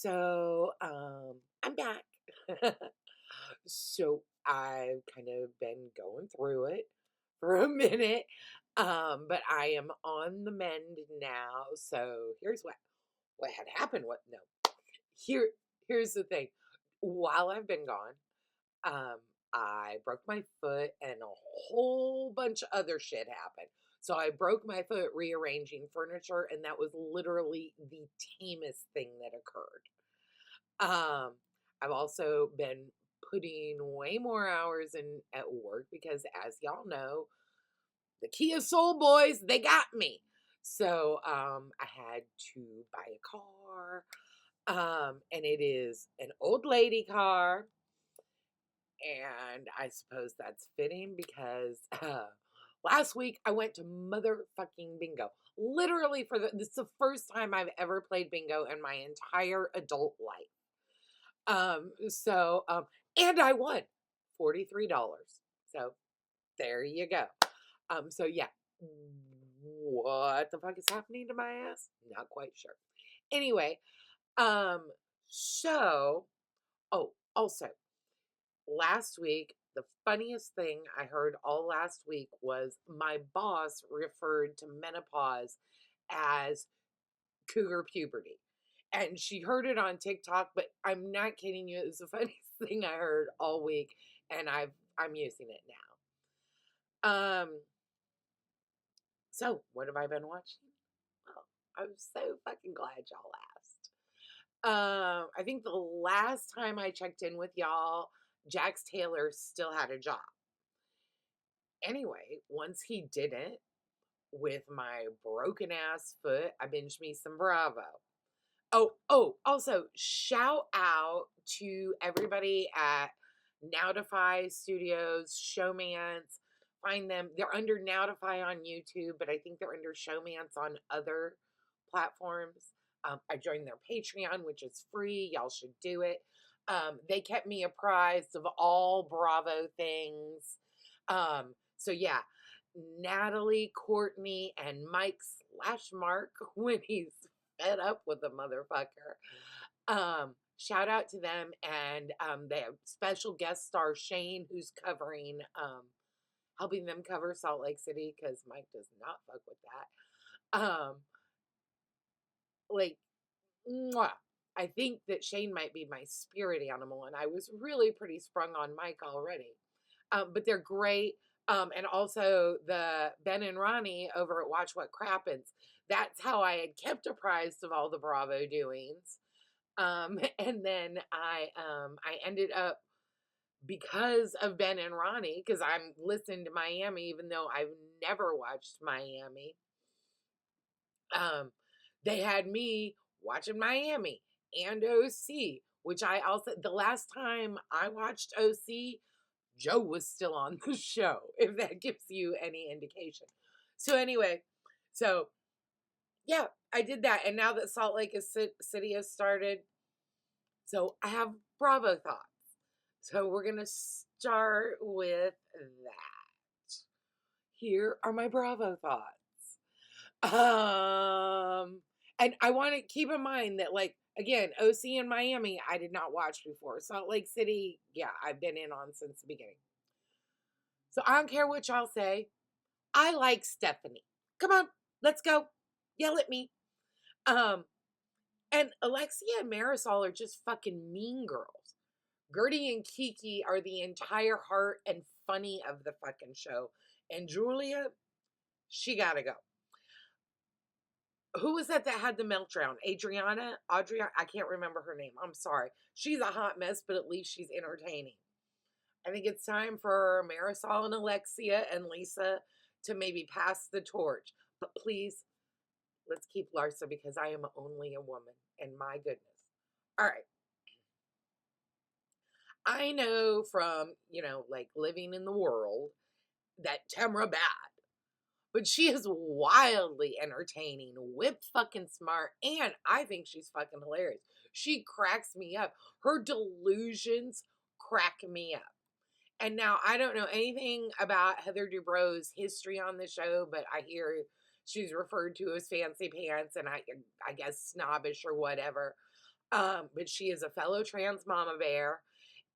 I'm back. So I've kind of been going through it for a minute. But I am on the mend now. So here's what had happened. What no. Here here's the thing. While I've been gone, um, I broke my foot and a whole bunch of other shit happened. So I broke my foot rearranging furniture, and that was literally the tamest thing that occurred. I've also been putting way more hours in at work because, as y'all know, the Kia Soul boys, they got me. So I had to buy a car. And it is an old lady car. And I suppose that's fitting because last week I went to motherfucking bingo. Literally this is the first time I've ever played bingo in my entire adult life. And I won $43. So there you go. So yeah, what the fuck is happening to my ass? Not quite sure. Anyway, um, so, oh, also, last week, the funniest thing I heard all last week was my boss referred to menopause as cougar puberty. And she heard it on TikTok, but I'm not kidding you. It was the funniest thing I heard all week, and I'm using it now. So what have I been watching? Oh, I'm so fucking glad y'all asked. I think the last time I checked in with y'all, Jax Taylor still had a job. Anyway, once he didn't, with my broken ass foot, I binged me some Bravo. Also, shout out to everybody at Nowtify Studios, Showmance. Find them. They're under Nowtify on YouTube, but I think they're under Showmance on other platforms. I joined their Patreon, which is free. Y'all should do it. They kept me apprised of all Bravo things. So yeah, Natalie, Courtney, and Mike slash Mark when he's fed up with the motherfucker. Shout out to them, and they have special guest star Shane, who's covering, helping them cover Salt Lake City because Mike does not fuck with that. Like, mwah. I think that Shane might be my spirit animal, and I was really pretty sprung on Mike already. But they're great. And also the Ben and Ronnie over at Watch What Crappens. That's how I had kept apprised of all the Bravo doings. And then I ended up, because of Ben and Ronnie, because I'm listening to Miami, even though I've never watched Miami. They had me watching Miami and OC, which I also, the last time I watched OC, Joe was still on the show, if that gives you any indication. So anyway, so yeah, I did that. And now that Salt Lake City has started, so I have Bravo thoughts. So we're going to start with that. Here are my Bravo thoughts. And I want to keep in mind that, like, again, OC in Miami, I did not watch before. Salt Lake City, yeah, I've been in on since the beginning. So I don't care what y'all say. I like Stephanie. Come on, let's go. Yell at me. Um, and Alexia and Marisol are just fucking mean girls. Gertie and Kiki are the entire heart and funny of the fucking show. And Julia, she gotta go. Who was that had the meltdown? Adriana? I can't remember her name. I'm sorry. She's a hot mess, but at least she's entertaining. I think it's time for Marisol and Alexia and Lisa to maybe pass the torch. But please, let's keep Larsa because I am only a woman. And my goodness. All right. I know from, like living in the world that Tamra bad. But she is wildly entertaining, whip fucking smart, and I think she's fucking hilarious. She cracks me up. Her delusions crack me up. And now I don't know anything about Heather Dubrow's history on the show, but I hear she's referred to as fancy pants and I guess snobbish or whatever. But she is a fellow trans mama bear,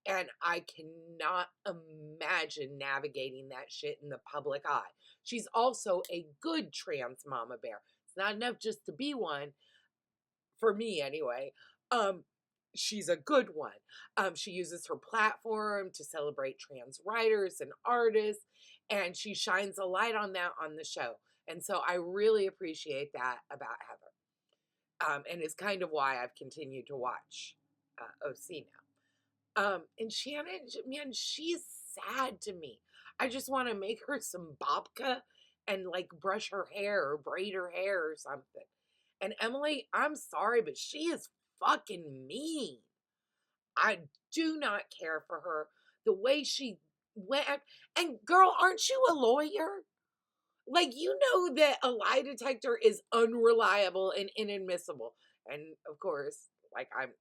and I cannot imagine navigating that shit in the public eye. She's also a good trans mama bear. It's not enough just to be one, for me anyway. Um, she's a good one. She uses her platform to celebrate trans writers and artists, and she shines a light on that on the show. And so I really appreciate that about Heather. And it's kind of why I've continued to watch OC now. And Shannon, man, she's sad to me. I just want to make her some babka and like brush her hair or braid her hair or something. And Emily, I'm sorry, but she is fucking mean. I do not care for her. The way she went, and girl, aren't you a lawyer? Like, you know that a lie detector is unreliable and inadmissible. And of course, like, I'm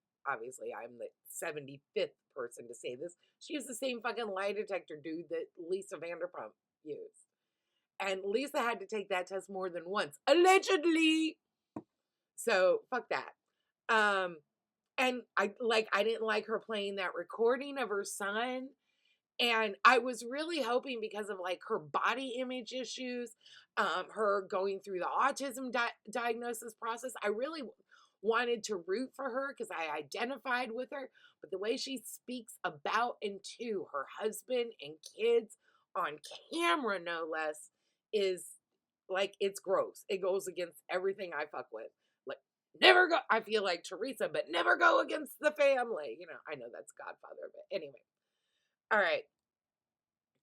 the 75th person to say this. She used the same fucking lie detector dude that Lisa Vanderpump used. And Lisa had to take that test more than once, allegedly. So fuck that. And I didn't like her playing that recording of her son. And I was really hoping, because of like her body image issues, her going through the autism diagnosis process, I really wanted to root for her because I identified with her. But the way she speaks about and to her husband and kids on camera, no less, is like, it's gross. It goes against everything I fuck with. Like, never go, I feel like Teresa, but never go against the family. You know, I know that's Godfather, but anyway. All right.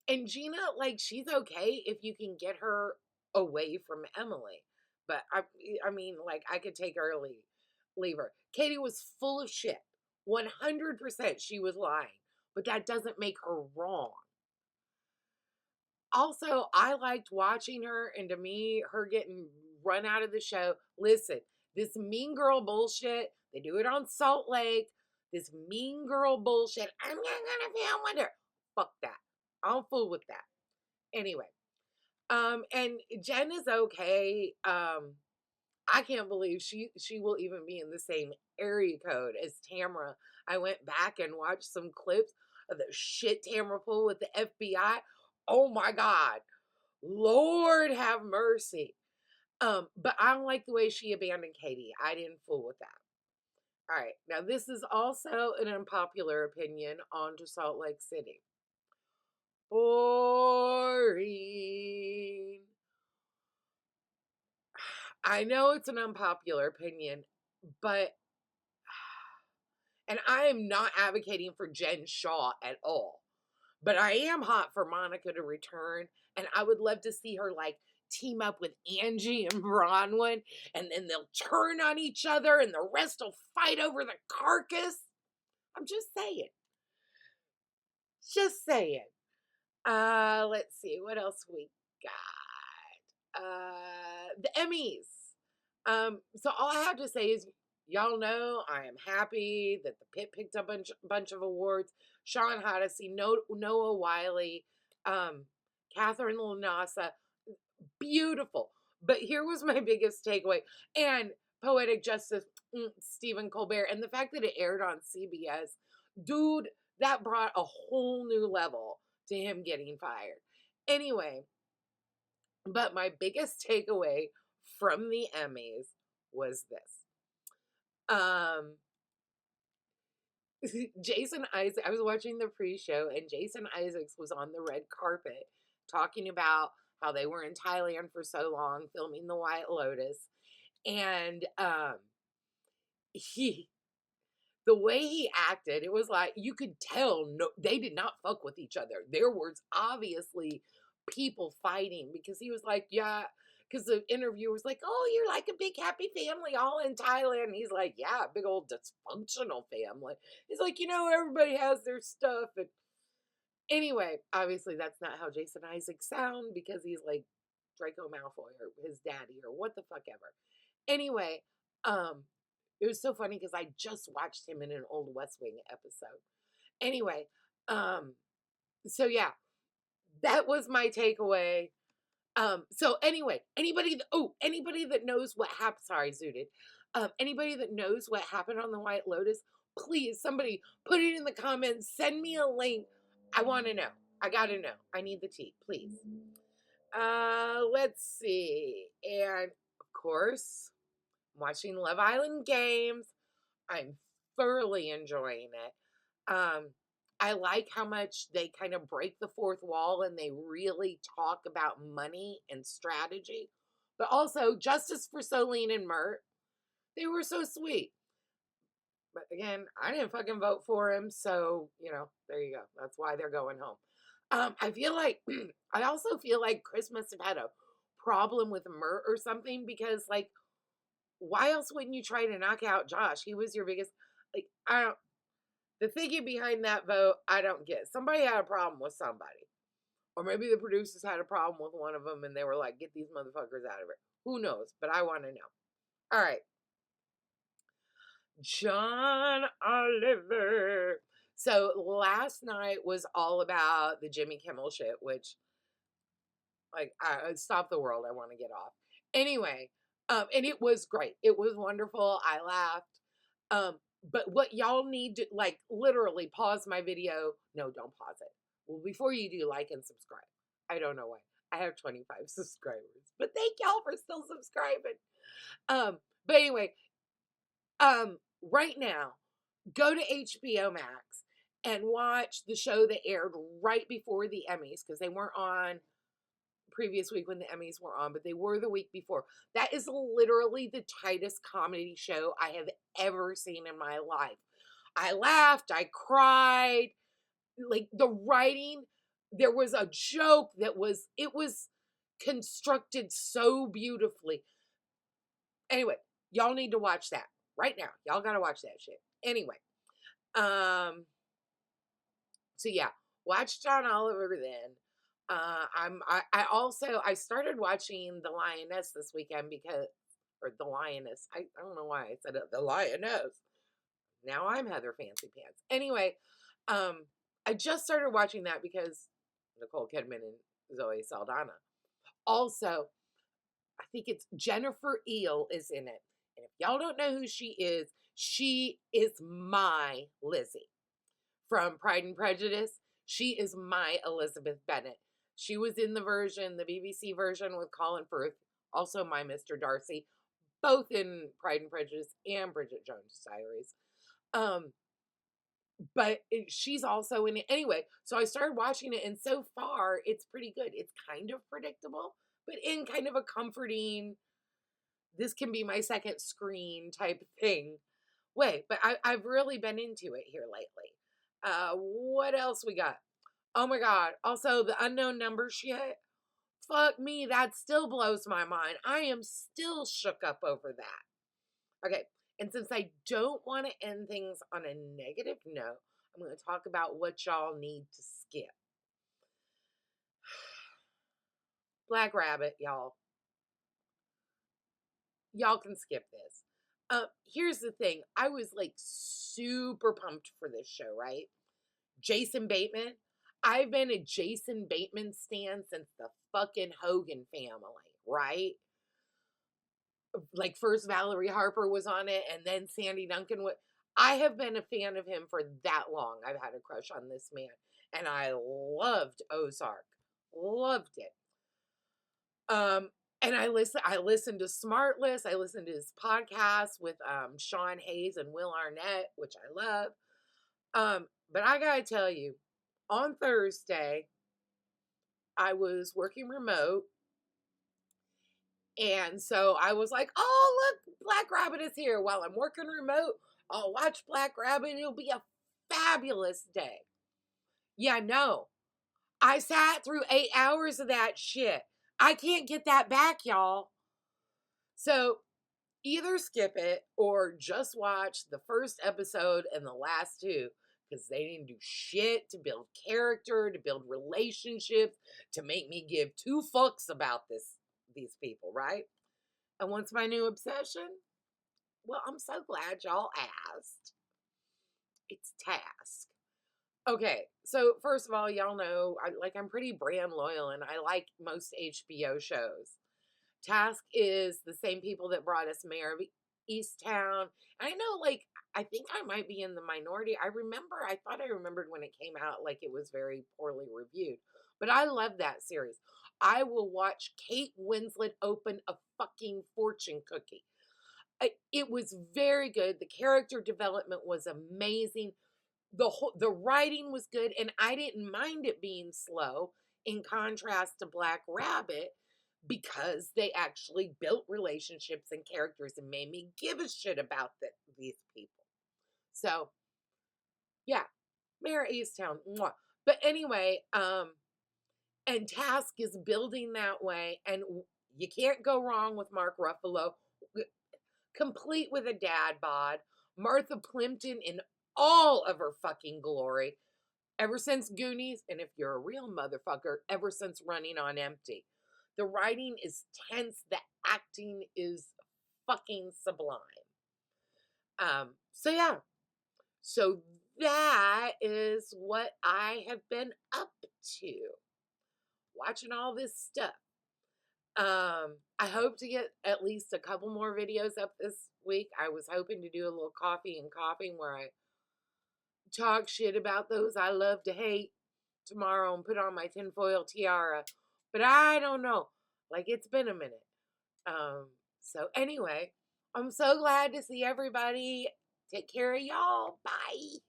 And Gina, like, she's okay if you can get her away from Emily. But I mean, like, I could take her or leave her. Katie was full of shit. 100% she was lying. But that doesn't make her wrong. Also, I liked watching her, and to me, her getting run out of the show. Listen, this mean girl bullshit, they do it on Salt Lake. This mean girl bullshit, I'm not gonna film with her. Fuck that. I'll fool with that. Anyway, and Jen is okay. I can't believe she will even be in the same area code as Tamra. I went back and watched some clips of the shit Tamra pulled with the FBI. Oh my God. Lord have mercy. But I don't like the way she abandoned Katie. I didn't fool with that. All right. Now, this is also an unpopular opinion on to Salt Lake City. Boring. I know it's an unpopular opinion, but, and I am not advocating for Jen Shaw at all, but I am hot for Monica to return, and I would love to see her like team up with Angie and Bronwyn, and then they'll turn on each other, and the rest will fight over the carcass. I'm just saying. Just saying. Let's see what else we got. The Emmys. So all I have to say is, y'all know I am happy that the Pit picked up a bunch of awards. Sean Hardesty, Noah Wiley, Catherine Lanasa, beautiful. But here was my biggest takeaway, and Poetic Justice, Stephen Colbert, and the fact that it aired on CBS, dude, that brought a whole new level to him getting fired. Anyway, but my biggest takeaway from the Emmys was this. Jason Isaacs, I was watching the pre-show, and Jason Isaacs was on the red carpet talking about how they were in Thailand for so long filming The White Lotus. And the way he acted, it was like you could tell no, they did not fuck with each other. There was obviously people fighting, because he was like, yeah, because the interviewer was like, oh, you're like a big happy family all in Thailand. And he's like, yeah, big old dysfunctional family. He's like, everybody has their stuff. And anyway, obviously that's not how Jason Isaacs sound, because he's like Draco Malfoy or his daddy or what the fuck ever. Anyway, it was so funny because I just watched him in an old West Wing episode. Anyway, so yeah, that was my takeaway. So anyway, anybody that knows what happened, sorry, Zooted. Anybody that knows what happened on the White Lotus, please, somebody put it in the comments. Send me a link. I want to know. I got to know. I need the tea, please. Let's see. And of course, I'm watching Love Island Games. I'm thoroughly enjoying it. I like how much they kind of break the fourth wall and they really talk about money and strategy. But also, justice for Solene and Mert. They were so sweet. But again, I didn't fucking vote for him. So, there you go. That's why they're going home. I feel like, I also feel like Chris must have had a problem with Mert or something because, like, why else wouldn't you try to knock out Josh? He was your biggest, like, the thinking behind that vote, I don't get. Somebody had a problem with somebody. Or maybe the producers had a problem with one of them and they were like, get these motherfuckers out of it. Who knows? But I want to know. All right. John Oliver. So last night was all about the Jimmy Kimmel shit, which, like, stop the world. I want to get off. Anyway, and it was great. It was wonderful. I laughed. But what y'all need to, like, literally pause my video. No, don't pause it. Well, before you do, like and subscribe. I don't know why. I have 25 subscribers, but thank y'all for still subscribing. But anyway, right now, go to HBO Max and watch the show that aired right before the Emmys, because they weren't on previous week when the Emmys were on, but they were the week before. That is literally the tightest comedy show I have ever seen in my life. I laughed, I cried, like the writing, there was a joke it was constructed so beautifully. Anyway, y'all need to watch that right now. Y'all gotta watch that shit. Anyway, so yeah, watch John Oliver then. I started watching The Lioness this weekend or The Lioness. I don't know why I said it, The Lioness. Now I'm Heather Fancy Pants. Anyway, I just started watching that because Nicole Kidman and Zoe Saldana. Also, I think it's Jennifer Eel is in it. And if y'all don't know who she is my Lizzie from Pride and Prejudice. She is my Elizabeth Bennet. She was in the BBC version with Colin Firth, also my Mr. Darcy, both in Pride and Prejudice and Bridget Jones' Diaries. But she's also in it. Anyway, so I started watching it, and so far, it's pretty good. It's kind of predictable, but in kind of a comforting, this can be my second screen type thing way. But I've really been into it here lately. What else we got? Oh my God. Also, the unknown number shit. Fuck me. That still blows my mind. I am still shook up over that. Okay. And since I don't want to end things on a negative note, I'm going to talk about what y'all need to skip. Black Rabbit, y'all. Y'all can skip this. Here's the thing. I was like super pumped for this show, right? Jason Bateman. I've been a Jason Bateman stan since the fucking Hogan family, right? Like first Valerie Harper was on it and then Sandy Duncan. I have been a fan of him for that long. I've had a crush on this man. And I loved Ozark. Loved it. And I listened to Smartless. I listened to his podcast with Sean Hayes and Will Arnett, which I love. But I gotta tell you, on Thursday, I was working remote. And so I was like, oh, look, Black Rabbit is here. While I'm working remote, I'll watch Black Rabbit. It'll be a fabulous day. Yeah, no. I sat through 8 hours of that shit. I can't get that back, y'all. So either skip it or just watch the first episode and the last two, because they didn't do shit to build character, to build relationships, to make me give two fucks about these people, right? And what's my new obsession? Well, I'm so glad y'all asked. It's Task. Okay, so first of all, y'all know I'm pretty brand loyal and I like most HBO shows. Task is the same people that brought us Mayor of Easttown. I know, like, I think I might be in the minority. I thought I remembered when it came out, like, it was very poorly reviewed. But I love that series. I will watch Kate Winslet open a fucking fortune cookie. It was very good. The character development was amazing. The writing was good, and I didn't mind it being slow in contrast to Black Rabbit, because they actually built relationships and characters and made me give a shit about these people. So, yeah, Mayor of Easttown. Mwah. But anyway, and Task is building that way, and you can't go wrong with Mark Ruffalo, complete with a dad bod. Martha Plimpton in all of her fucking glory, ever since Goonies, and if you're a real motherfucker, ever since Running on Empty. The writing is tense. The acting is fucking sublime. So yeah. So that is what I have been up to. Watching all this stuff. I hope to get at least a couple more videos up this week. I was hoping to do a little coffee and coughing where I talk shit about those I love to hate tomorrow and put on my tinfoil tiara. But I don't know. Like, it's been a minute. So anyway, I'm so glad to see everybody. Take care of y'all. Bye.